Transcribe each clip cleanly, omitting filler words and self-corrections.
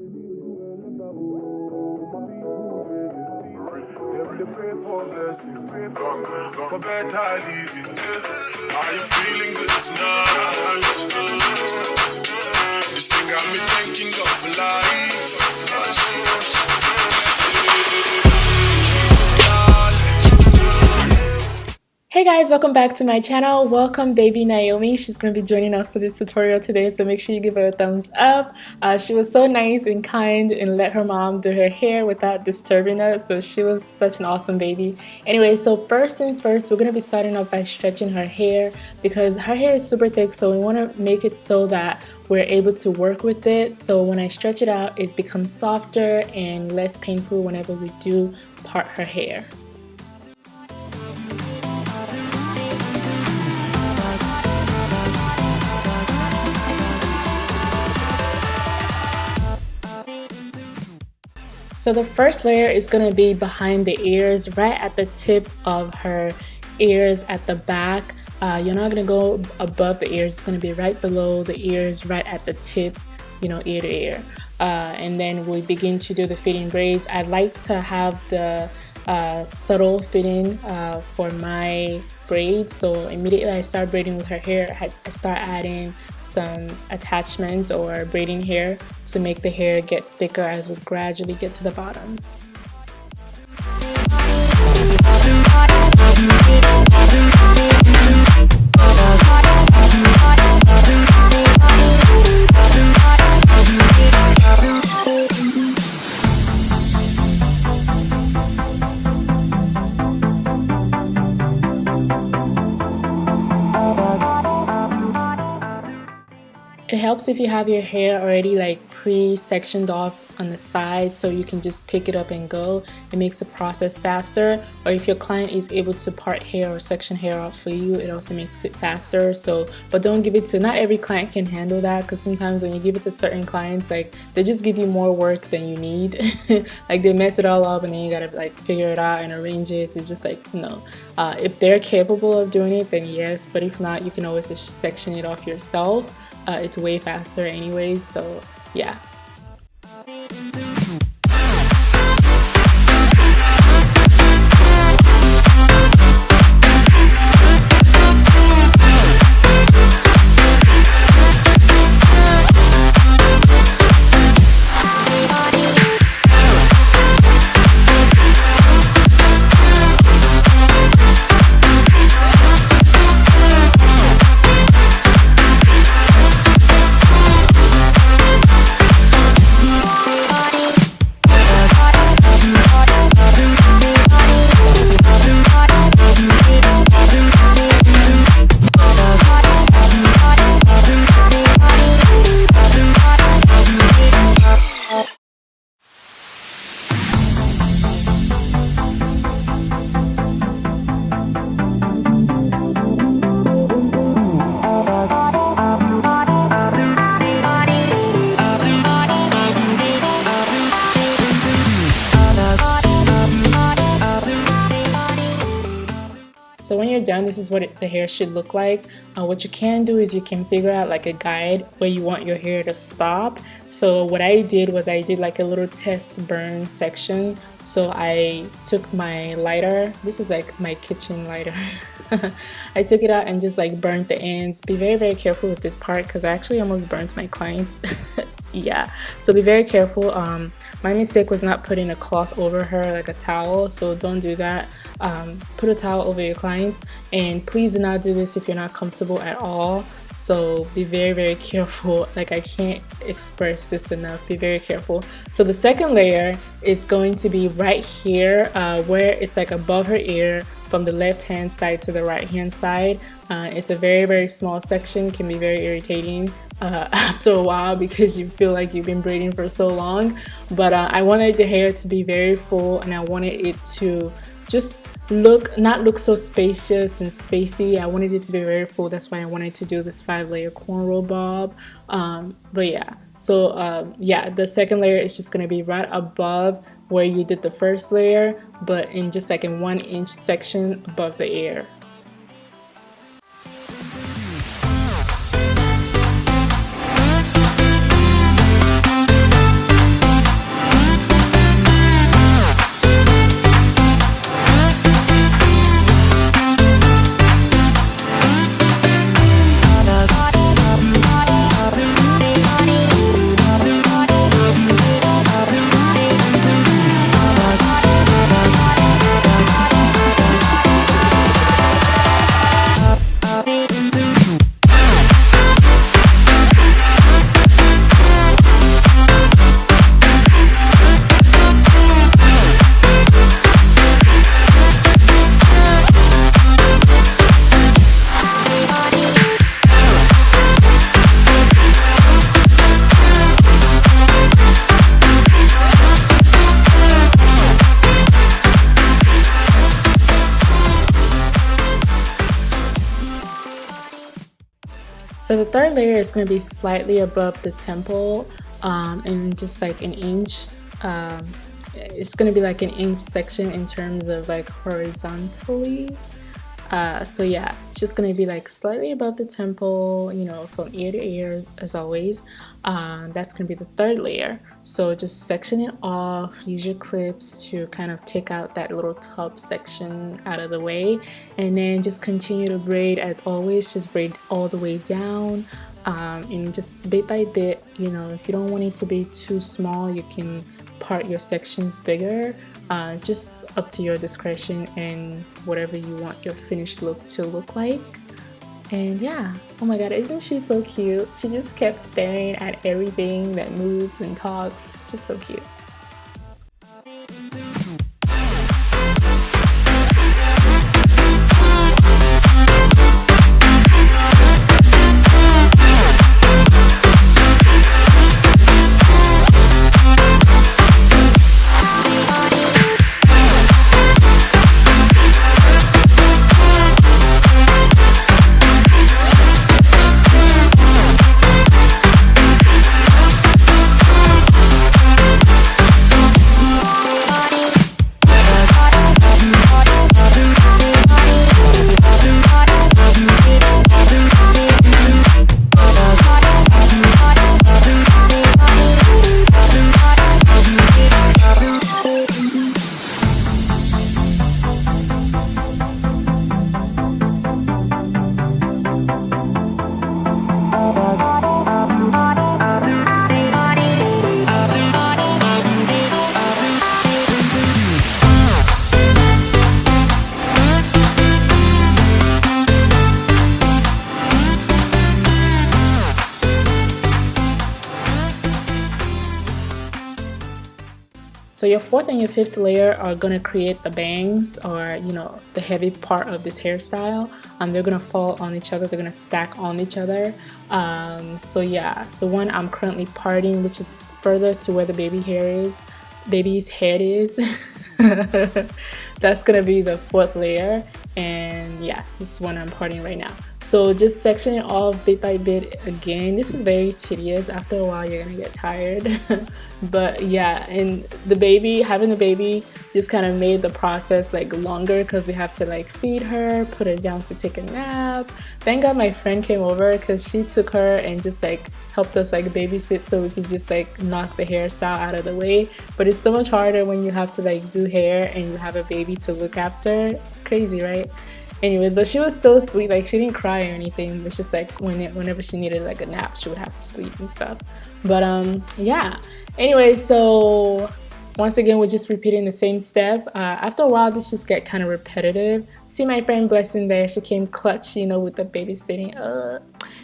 For better living, are you feeling good tonight? This thing got me thinking of life. Hey guys, welcome back to my channel. Welcome baby Naomi. She's going to be joining us for this tutorial today, so make sure you give her a thumbs up. She was so nice and kind and let her mom do her hair without disturbing us, so she was such an awesome baby. Anyway, so first things first, we're going to be starting off by stretching her hair because her hair is super thick, so we want to make it so that we're able to work with it. So when I stretch it out, it becomes softer and less painful whenever we do part her hair. So the first layer is going to be behind the ears, right at the tip of her ears at the back. You're not going to go above the ears. It's going to be right below the ears, right at the tip, you know, ear to ear. And then we begin to do the fitting braids. I like to have the subtle fitting for my braids. So immediately I start braiding with her hair, I start adding some attachments or braiding hair to make the hair get thicker as we gradually get to the bottom. It helps if you have your hair already like pre-sectioned off on the side so you can just pick it up and go. It makes the process faster. Or if your client is able to part hair or section hair off for you, it also makes it faster. So, but don't give it to, not every client can handle that, because sometimes when you give it to certain clients, like they just give you more work than you need. Like they mess it all up and then you gotta like figure it out and arrange it. It's just like, no. If they're capable of doing it, then yes, but if not, you can always just section it off yourself. It's way faster anyways, so yeah. So when you're done, this is what the hair should look like. What you can do is you can figure out like a guide where you want your hair to stop. So what I did was I did like a little test burn section. So I took my lighter, this is like my kitchen lighter. I took it out and just like burnt the ends. Be very, very careful with this part because I actually almost burnt my clients. Yeah, so be very careful. My mistake was not putting a cloth over her, like a towel, so don't do that. Put a towel over your clients, and please do not do this if you're not comfortable at all. So be very, very careful. Like, I can't express this enough. Be very careful. So the second layer is going to be right here, where it's like above her ear, from the left hand side to the right hand side. It's a very, very small section, can be very irritating after a while because you feel like you've been braiding for so long. But I wanted the hair to be very full, and I wanted it to just not look so spacious and spacey. I wanted it to be very full. That's why I wanted to do this 5-layer cornrow bob. But yeah, so yeah, the second layer is just going to be right above where you did the first layer, but in just like a 1-inch section above the ear. So the third layer is going to be slightly above the temple, and just like an inch. It's going to be like an inch section in terms of like horizontally. So yeah, it's just gonna be like slightly above the temple, you know, from ear to ear as always. That's gonna be the third layer. So just section it off, use your clips to kind of take out that little top section out of the way, and then just continue to braid as always. Just braid all the way down, and just bit by bit, you know, if you don't want it to be too small, you can part your sections bigger. Just up to your discretion and whatever you want your finished look to look like. And yeah, oh my god, isn't she so cute? She just kept staring at everything that moves and talks. It's just so cute. So your fourth and your fifth layer are gonna create the bangs, or you know, the heavy part of this hairstyle. They're gonna fall on each other. They're gonna stack on each other. So yeah, the one I'm currently parting, which is further to where the baby's head is. That's gonna be the fourth layer, and yeah, this is one I'm parting right now. So just section it off bit by bit. Again, this is very tedious. After a while you're gonna get tired. But yeah, and having the baby just kind of made the process like longer, because we have to like feed her, put her down to take a nap. Thank god my friend came over, because she took her and just like helped us like babysit, so we could just like knock the hairstyle out of the way. But it's so much harder when you have to like do hair and you have a baby to look after. It's crazy, right? Anyways, but she was still sweet. Like, she didn't cry or anything. It's just like whenever she needed like a nap, she would have to sleep and stuff. But yeah, anyway, so once again, we're just repeating the same step. After a while, this just get kind of repetitive. See my friend Blessing there, she came clutch, you know, with the babysitting.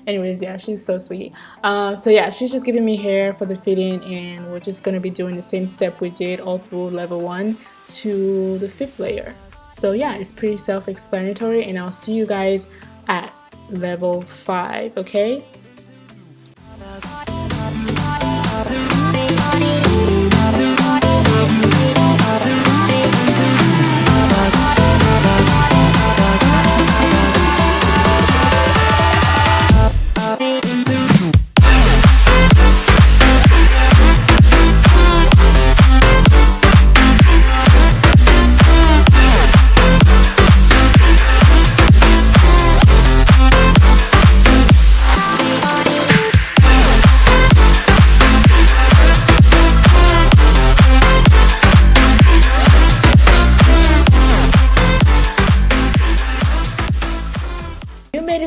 Anyways, yeah, she's so sweet. So yeah, she's just giving me hair for the fitting, and we're just gonna be doing the same step we did all through level 1 to the 5th layer. So yeah, it's pretty self-explanatory, and I'll see you guys at level 5, okay?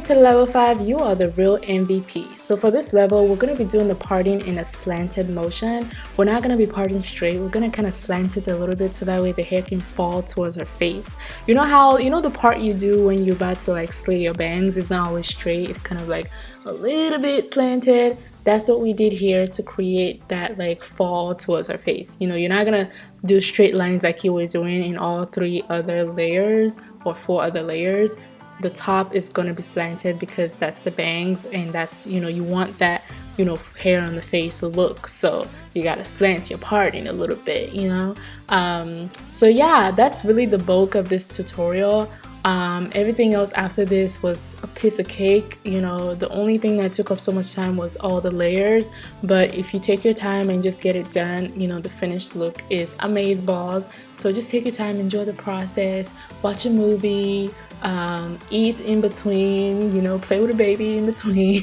To level 5, you are the real MVP. So for this level, we're going to be doing the parting in a slanted motion. We're not going to be parting straight. We're going to kind of slant it a little bit, so that way the hair can fall towards her face. You know how, you know the part you do when you're about to like slay your bangs is not always straight. It's kind of like a little bit slanted. That's what we did here to create that like fall towards her face. You know, you're not gonna do straight lines like you were doing in all 3 other layers or 4 other layers. The top is going to be slanted because that's the bangs, and that's, you know, you want that, you know, hair on the face look, so you got to slant your parting a little bit, you know. So yeah, that's really the bulk of this tutorial. Everything else after this was a piece of cake. You know, the only thing that took up so much time was all the layers, but if you take your time and just get it done, you know, the finished look is amazeballs. So just take your time, enjoy the process, watch a movie, eat in between, you know, play with a baby in between.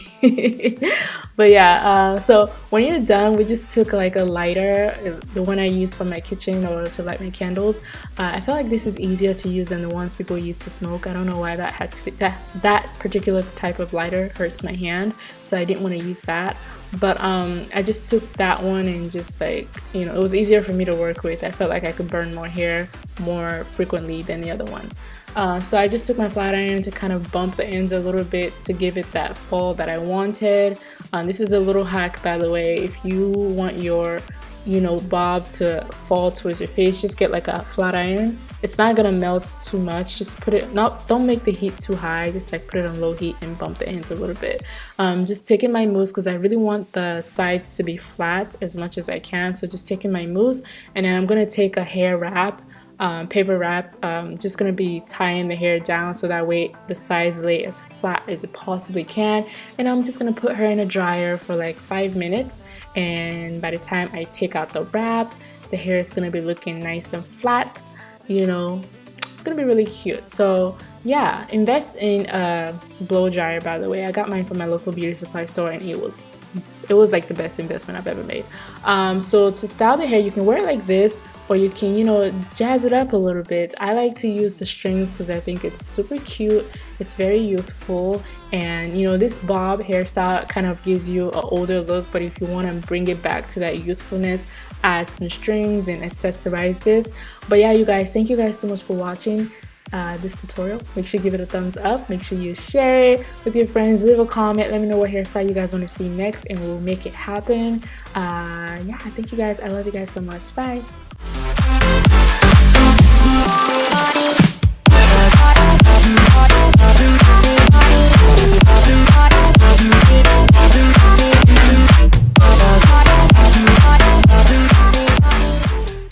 But yeah, so when you're done, we just took like a lighter, the one I use for my kitchen or to light my candles. I feel like this is easier to use than the ones people use to smoke. I don't know why that particular type of lighter hurts my hand, so I didn't want to use that. But I just took that one and just like, you know, it was easier for me to work with. I felt like I could burn more hair more frequently than the other one. So I just took my flat iron to kind of bump the ends a little bit to give it that fall that I wanted. This is a little hack, by the way. If you want your, you know, bob to fall towards your face, just get like a flat iron. It's not gonna melt too much. Just put it, don't make the heat too high. Just like put it on low heat and bump the ends a little bit. Just taking my mousse because I really want the sides to be flat as much as I can. So just taking my mousse, and then I'm gonna take a hair wrap, paper wrap. Just gonna be tying the hair down so that way the sides lay as flat as it possibly can. And I'm just gonna put her in a dryer for like 5 minutes, and by the time I take out the wrap, the hair is gonna be looking nice and flat. You know, it's gonna be really cute. So yeah, invest in a blow dryer, by the way. I got mine from my local beauty supply store, and it was like the best investment I've ever made. So to style the hair, you can wear it like this, or you can, you know, jazz it up a little bit. I like to use the strings because I think it's super cute. It's very youthful, and you know, this bob hairstyle kind of gives you an older look, but if you want to bring it back to that youthfulness, add some strings and accessorize this. But yeah, you guys, thank you guys so much for watching this tutorial. Make sure you give it a thumbs up, make sure you share it with your friends, leave a comment, let me know what hairstyle you guys want to see next, and we'll make it happen. Yeah, thank you guys. I love you guys so much. Bye.